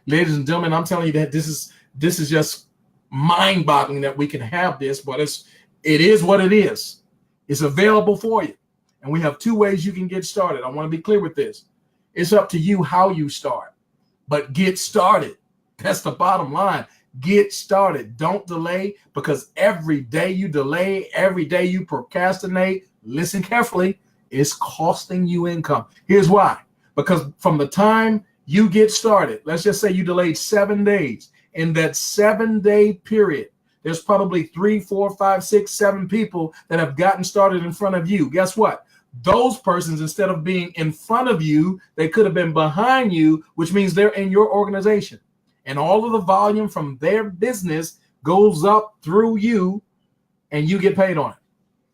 Ladies and gentlemen, I'm telling you that this is just mind-boggling that we can have this, but it is what it is. It's available for you. And we have 2 ways you can get started. I want to be clear with this. It's up to you how you start, but get started. That's the bottom line. Get started. Don't delay, because every day you delay, every day you procrastinate, listen carefully, it's costing you income. Here's why. Because from the time you get started, let's just say you delayed 7 days. In that 7-day period, there's probably 3, 4, 5, 6, 7 people that have gotten started in front of you. Guess what? Those persons, instead of being in front of you, they could have been behind you, which means they're in your organization. And all of the volume from their business goes up through you, and you get paid on it.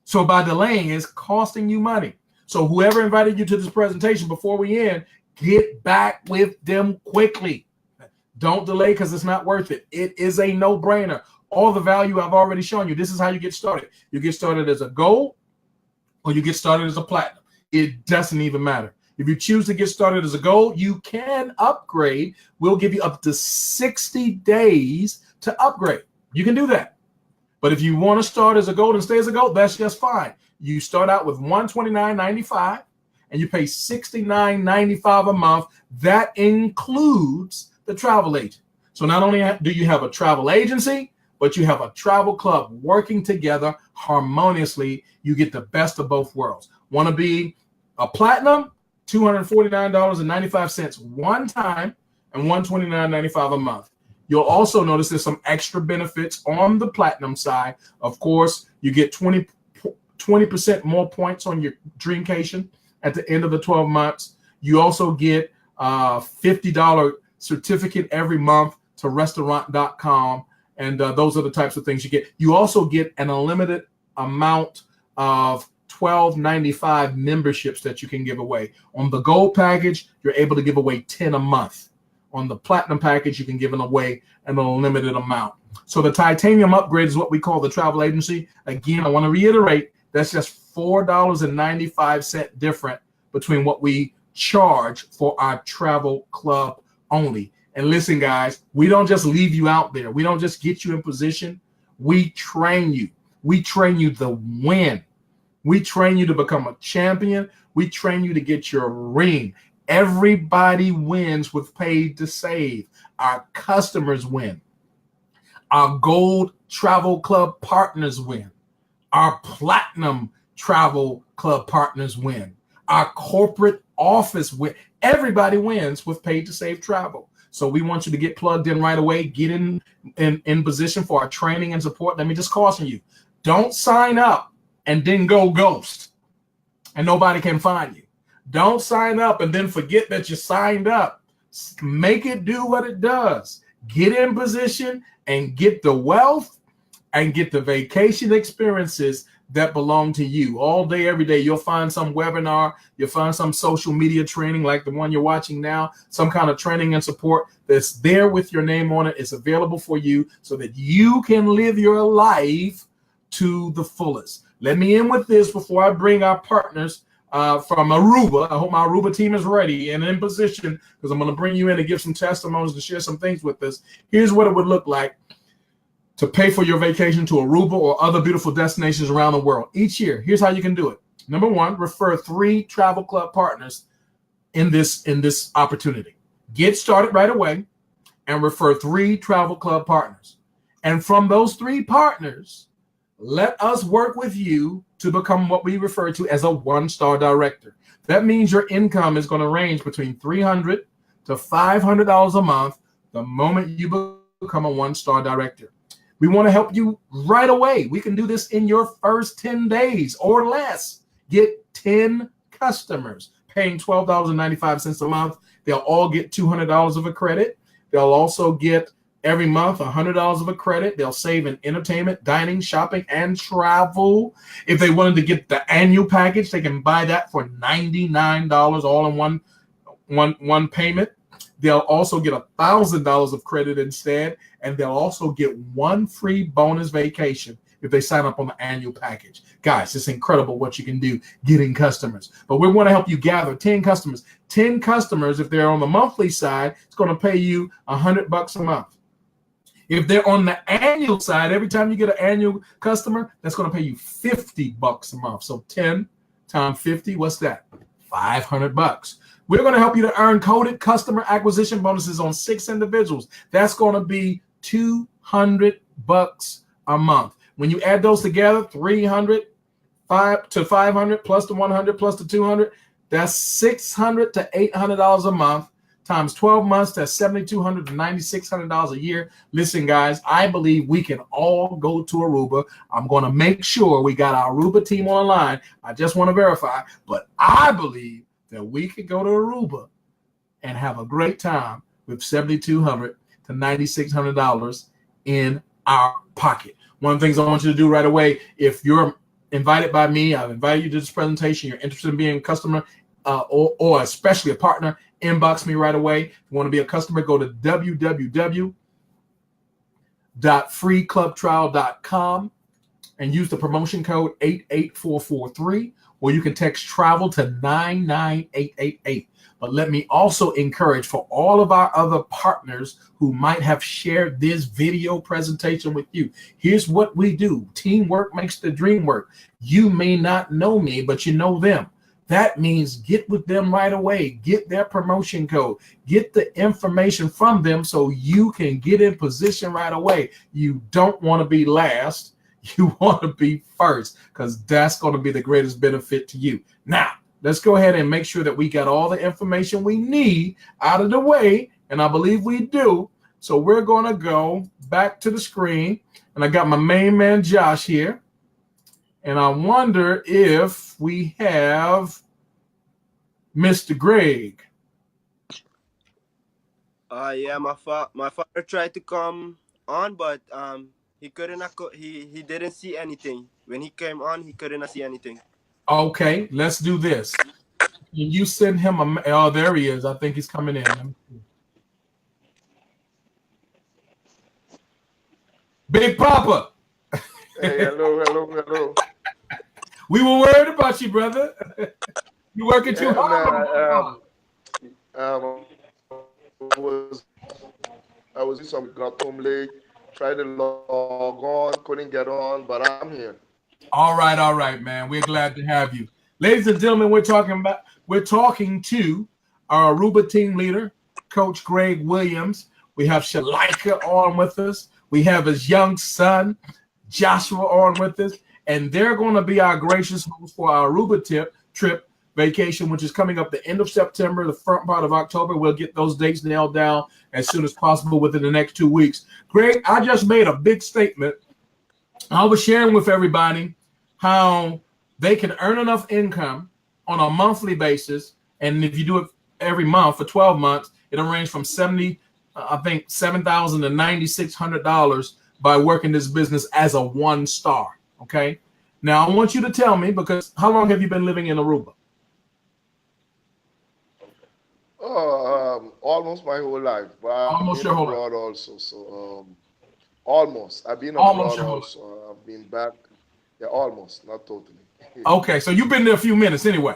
So by delaying, it's costing you money. So whoever invited you to this presentation, before we end, get back with them quickly. Don't delay, because it's not worth it. It is a no-brainer. All the value I've already shown you. This is how you get started. You get started as a gold, or you get started as a platinum. It doesn't even matter. If you choose to get started as a gold, you can upgrade. We'll give you up to 60 days to upgrade. You can do that. But if you want to start as a gold and stay as a gold, that's just fine. You start out with $129.95 and you pay $69.95 a month. That includes the travel agent. So not only do you have a travel agency, but you have a travel club working together harmoniously. You get the best of both worlds. Want to be a platinum? $249.95 one time and $129.95 a month. You'll also notice there's some extra benefits on the platinum side. Of course, you get 20% more points on your Dreamcation at the end of the 12 months. You also get a $50 certificate every month to restaurant.com. And those are the types of things you get. You also get an unlimited amount of $12.95 memberships that you can give away. On the gold package, you're able to give away 10 a month. On the platinum package, you can give them away an unlimited amount. So the titanium upgrade is what we call the travel agency. Again, I want to reiterate, that's just $4.95 different between what we charge for our travel club only. And listen, guys, we don't just leave you out there. We don't just get you in position. We train you. We train you to win. We train you to become a champion. We train you to get your ring. Everybody wins with Paid to Save. Our customers win. Our gold travel club partners win. Our platinum travel club partners win. Our corporate office win. Everybody wins with Paid to Save travel. So we want you to get plugged in right away, get in position for our training and support. Let me just caution you. Don't sign up and then go ghost and nobody can find you. Don't sign up and then forget that you signed up. Make it do what it does. Get in position and get the wealth and get the vacation experiences that belong to you. All day, every day, you'll find some webinar, you'll find some social media training like the one you're watching now, some kind of training and support that's there with your name on it. It's available for you so that you can live your life to the fullest. Let me end with this before I bring our partners from Aruba. I hope my Aruba team is ready and in position, because I'm going to bring you in to give some testimonies, to share some things with us. Here's what it would look like to pay for your vacation to Aruba or other beautiful destinations around the world each year. Here's how you can do it. Number one, refer 3 travel club partners in this opportunity. Get started right away and refer 3 travel club partners. And from those 3 partners, let us work with you to become what we refer to as a 1-star director. That means your income is going to range between $300 to $500 a month the moment you become a 1-star director. We want to help you right away. We can do this in your first 10 days or less. Get 10 customers paying $12.95 a month. They'll all get $200 of a credit. They'll also get every month $100 of a credit. They'll save in entertainment, dining, shopping, and travel. If they wanted to get the annual package, they can buy that for $99 all in one payment. They'll also get $1,000 of credit instead, and they'll also get 1 free bonus vacation if they sign up on the annual package. Guys, it's incredible what you can do getting customers. But we want to help you gather 10 customers. 10 customers, if they're on the monthly side, it's going to pay you $100 a month. If they're on the annual side, every time you get an annual customer, that's going to pay you $50 a month. So 10 times 50, what's that? $500. We're going to help you to earn coded customer acquisition bonuses on 6 individuals. That's going to be $200 a month. When you add those together, 300 to 500 plus the 100 plus the 200, that's $600 to $800 a month. Times 12 months, that's $7,200 to $9,600 a year. Listen, guys, I believe we can all go to Aruba. I'm going to make sure we got our Aruba team on the line. I just want to verify, but I believe that we could go to Aruba and have a great time with $7,200 to $9,600 in our pocket. One of the things I want you to do right away, if you're invited by me, I've invited you to this presentation, you're interested in being a customer or especially a partner, inbox me right away. If you want to be a customer, go to www.freeclubtrial.com and use the promotion code 88443, or you can text travel to 99888. But let me also encourage for all of our other partners who might have shared this video presentation with you. Here's what we do. Teamwork makes the dream work. You may not know me, but you know them. That means get with them right away. Get their promotion code. Get the information from them so you can get in position right away. You don't want to be last. You want to be first, because that's going to be the greatest benefit to you. Now, let's go ahead and make sure that we got all the information we need out of the way, and I believe we do. So we're going to go back to the screen, and I got my main man Josh here. And I wonder if we have Mr. Greg. Yeah, my father tried to come on, but he couldn't. He didn't see anything when he came on. He couldn't see anything. Okay, let's do this. Can you send him a? Oh, there he is. I think he's coming in. Let me see. Big Papa. Hey, hello, hello, hello. We were worried about you, brother. You working too Yeah, man. hard. Was I was doing some got home late, tried to log on, couldn't get on, but I'm here. All right, man. We're glad to have you, ladies and gentlemen. We're talking to our Aruba team leader, Coach Greg Williams. We have Shalika on with us. We have his young son, Joshua, on with us, and they're going to be our gracious hosts for our Aruba trip vacation, which is coming up the end of September, the front part of October. We'll get those dates nailed down as soon as possible within the next 2 weeks. Greg, I just made a big statement. I was sharing with everybody how they can earn enough income on a monthly basis, and if you do it every month for 12 months, it'll range from $7,000 to $9,600 by working this business as a 1-star. Okay. Now I want you to tell me, because how long have you been living in Aruba? Almost my whole life, but I've Almost been your whole life. abroad also. So almost. I've been Almost abroad your whole life. also. I've been back. Yeah, almost, not totally. Okay, so you've been there a few minutes anyway.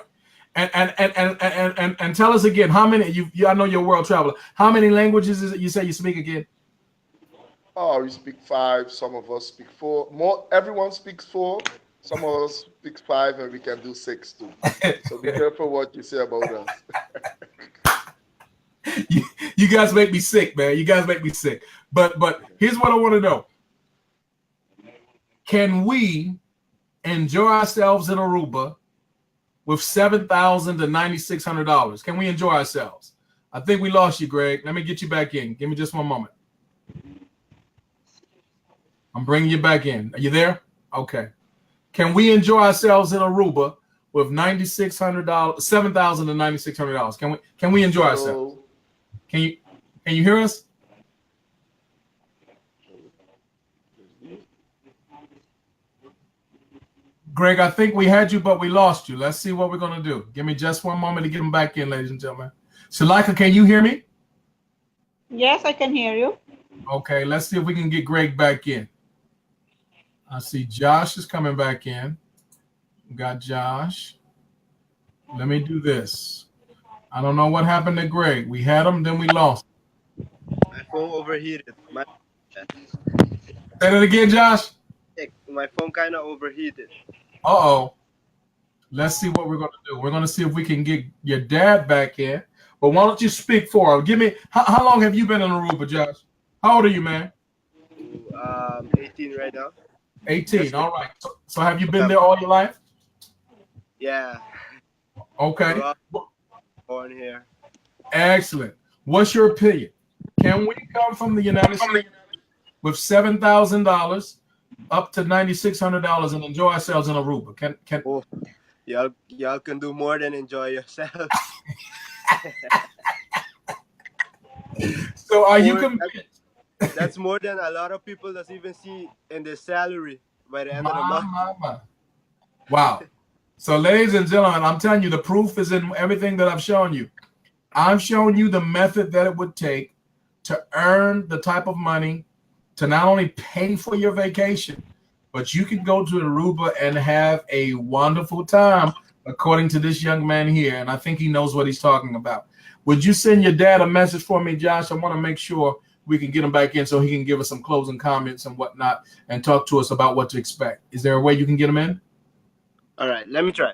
And tell us again how many I know you're a world traveler. How many languages is it you say you speak again? Oh, we speak 5. Some of us speak 4. More, everyone speaks 4. Some of us speak 5, and we can do 6 too. So be careful what you say about us. you guys make me sick, man. You guys make me sick. But here's what I want to know. Can we enjoy ourselves in Aruba with $7,000 to $9,600? Can we enjoy ourselves? I think we lost you, Greg. Let me get you back in. Give me just one moment. I'm bringing you back in. Are you there? Okay. Can we enjoy ourselves in Aruba with $9,600, $7,000 to $9,600? Can we enjoy ourselves? Can you hear us? Greg, I think we had you, but we lost you. Let's see what we're going to do. Give me just one moment to get him back in, ladies and gentlemen. Shalika, can you hear me? Yes, I can hear you. Okay, let's see if we can get Greg back in. I see Josh is coming back in. We got Josh. Let me do this. I don't know what happened to Greg. We had him, then we lost him. My phone overheated. Say that again, Josh. My phone kind of overheated. Uh-oh. Let's see what we're going to do. We're going to see if we can get your dad back in. But why don't you speak for him? Give me, how long have you been in Aruba, Josh? How old are you, man? 18 right now. 18. Yes, all right. So have you been there all your life? Yeah. Okay. Born here. Excellent. What's your opinion? Can we come from the United States with $7,000 up to $9,600 and enjoy ourselves in Aruba? Can Oh, y'all can do more than enjoy yourself. So are you convinced? That's more than a lot of people that's even see in their salary by the end of the month. Wow. So ladies and gentlemen, I'm telling you, the proof is in everything that I've shown you. I've shown you the method that it would take to earn the type of money to not only pay for your vacation, but you could go to Aruba and have a wonderful time, according to this young man here. And I think he knows what he's talking about. Would you send your dad a message for me, Josh? I want to make sure we can get him back in so he can give us some closing comments and whatnot and talk to us about what to expect. Is there a way you can get him in? All right, let me try.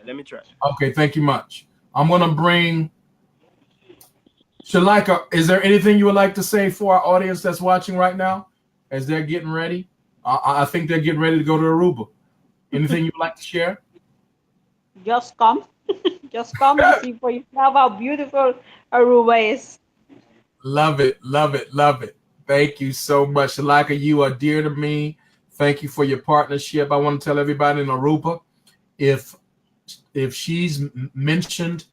Okay, thank you much. I'm going to bring Shalika. Is there anything you would like to say for our audience that's watching right now as they're getting ready? I think they're getting ready to go to Aruba. Anything you'd like to share? Just come. Just come and see for yourself how beautiful Aruba is. Love it. Thank you so much. Shalika, you are dear to me. Thank you for your partnership. I want to tell everybody in Aruba, if she's mentioned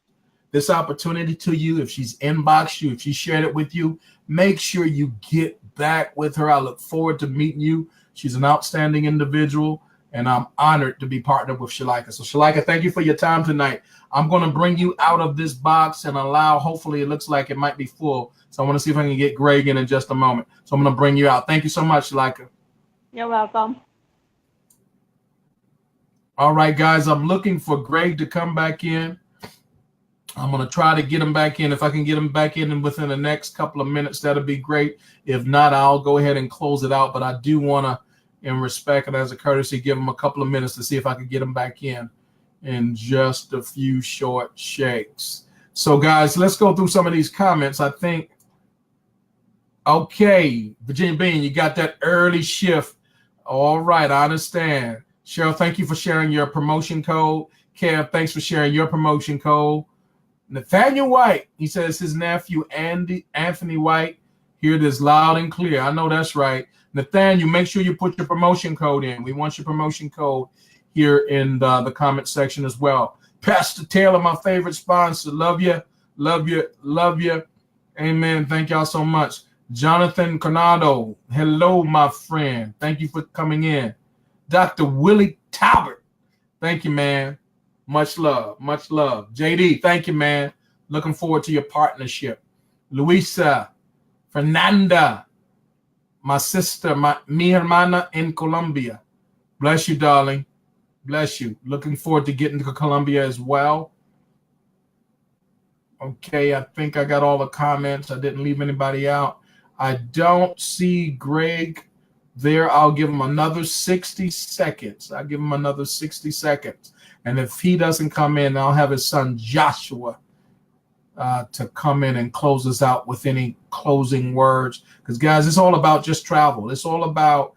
this opportunity to you, if she's inboxed you, if she shared it with you, make sure you get back with her. I look forward to meeting you. She's an outstanding individual, and I'm honored to be partnered with Shalika. So Shalika, thank you for your time tonight. I'm going to bring you out of this box and allow, hopefully it looks like it might be full. So I want to see if I can get Greg in just a moment. So I'm going to bring you out. Thank you so much, Shalika. You're welcome. All right, guys, I'm looking for Greg to come back in. I'm going to try to get him back in. If I can get him back in within the next couple of minutes, that'll be great. If not, I'll go ahead and close it out. But I do want to, in respect and as a courtesy, give him a couple of minutes to see if I can get him back in just a few short shakes. So, guys, let's go through some of these comments. I think, okay, Virginia Bean, you got that early shift. All right, I understand. Cheryl, thank you for sharing your promotion code. Kev, thanks for sharing your promotion code. Nathaniel White, he says his nephew Anthony White. Hear this loud and clear. I know that's right. Nathaniel, make sure you put your promotion code in. We want your promotion code here in the comment section as well. Pastor Taylor, my favorite sponsor. Love you, love you, love you. Amen. Thank y'all so much. Jonathan Conado, hello, my friend. Thank you for coming in. Dr. Willie Talbot, thank you, man. Much love, much love. JD, thank you, man. Looking forward to your partnership. Luisa, Fernanda, my sister, mi hermana in Colombia. Bless you, darling. Bless you. Looking forward to getting to Colombia as well. Okay, I think I got all the comments. I didn't leave anybody out. I don't see Greg there. I'll give him another 60 seconds. I'll give him another 60 seconds. And if he doesn't come in, I'll have his son Joshua to come in and close us out with any closing words. Because, guys, it's all about just travel. It's all about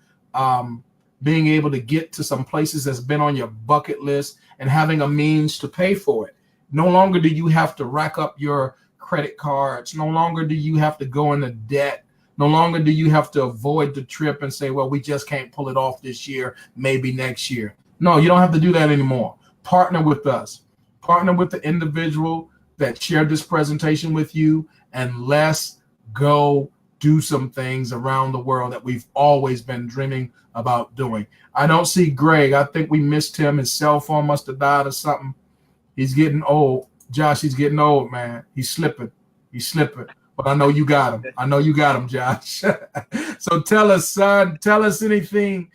being able to get to some places that's been on your bucket list and having a means to pay for it. No longer do you have to rack up your credit cards. No longer do you have to go into debt. No longer do you have to avoid the trip and say, well, we just can't pull it off this year, maybe next year. No, you don't have to do that anymore. Partner with us. Partner with the individual that shared this presentation with you, and let's go do some things around the world that we've always been dreaming about doing. I don't see Greg. I think we missed him. His cell phone must have died or something. He's getting old. Josh, he's getting old, man. He's slipping. He's slipping. But I know you got him. I know you got him, Josh. So tell us, son, tell us anything,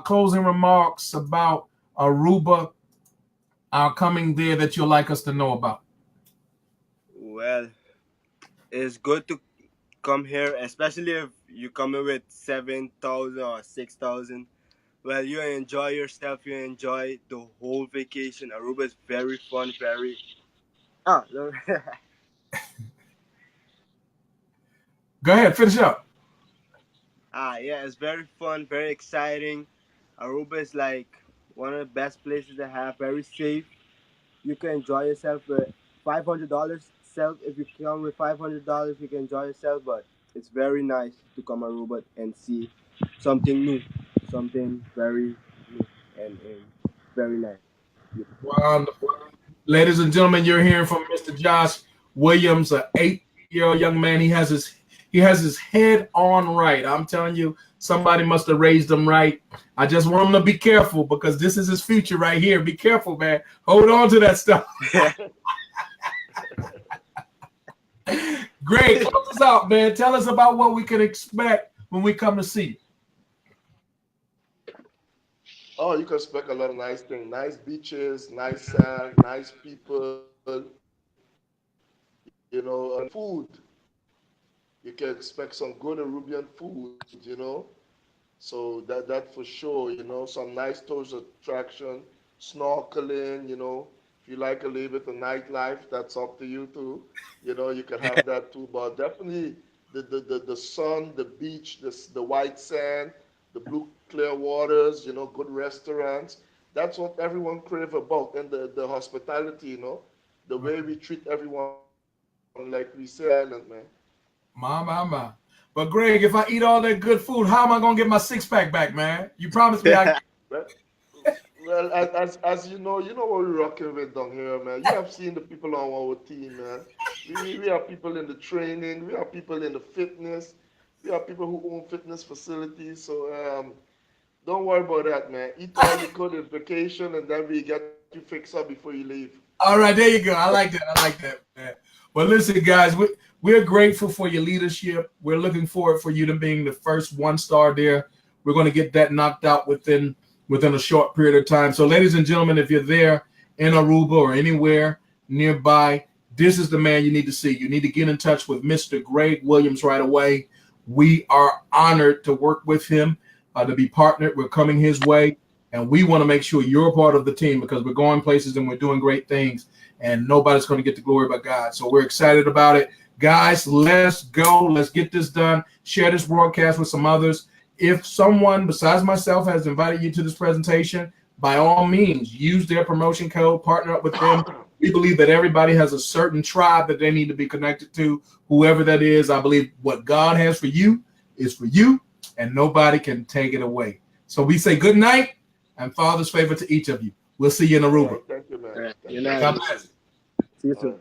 closing remarks about Aruba, coming there that you'd like us to know about. Well, it's good to come here, especially if you come in with 7,000 or 6,000. Well, you enjoy yourself. You enjoy the whole vacation. Aruba is very fun, very. No. Go ahead, finish up. Yeah, it's very fun, very exciting. Aruba is like one of the best places to have. Very safe. You can enjoy yourself with $500. If you come with $500, you can enjoy yourself. But it's very nice to come Aruba and see something new, something very new and very nice. Beautiful. Wonderful. Ladies and gentlemen, you're hearing from Mr. Josh Williams, an 8-year-old young man. He has his head on right. I'm telling you, somebody must have raised him right. I just want him to be careful because this is his future right here. Be careful, man. Hold on to that stuff. Great. Close us out, man. Tell us about what we can expect when we come to see you. Oh, you can expect a lot of nice things. Nice beaches, nice sand, nice people, food. You can expect some good Peruvian food, So that for sure, some nice tourist attraction, snorkeling, If you like a little bit of nightlife, that's up to you too. You can have that too. But definitely the sun, the beach, the white sand, the blue clear waters, good restaurants. That's what everyone crave about. And the hospitality, the way we treat everyone like we say island, man. My. But Greg, if I eat all that good food, how am I gonna get my six-pack back, man? You promised me I. Well, well, as you know what we're rocking with down here, man. You have seen the people on our team, man. We have people in the training, we have people in the fitness, we have people who own fitness facilities. So Don't worry about that, man. Eat all you could in vacation, and then we get you fixed up before you leave. All right, there you go. I like that. I like that, man. Well, listen, guys, we're grateful for your leadership. We're looking forward for you to being the first 1-star there. We're going to get that knocked out within a short period of time. So, ladies and gentlemen, if you're there in Aruba or anywhere nearby, this is the man you need to see. You need to get in touch with Mr. Greg Williams right away. We are honored to work with him, to be partnered. We're coming his way, and we want to make sure you're a part of the team because we're going places and we're doing great things, and nobody's going to get the glory but God. So we're excited about it. Guys, let's go. Let's get this done. Share this broadcast with some others. If someone besides myself has invited you to this presentation, by all means, use their promotion code, partner up with them. We believe that everybody has a certain tribe that they need to be connected to, whoever that is. I believe what God has for you is for you, and nobody can take it away. So we say good night and Father's favor to each of you. We'll see you in Aruba. Thank you, man. All right. Thank Good you. night. God bless. See you soon.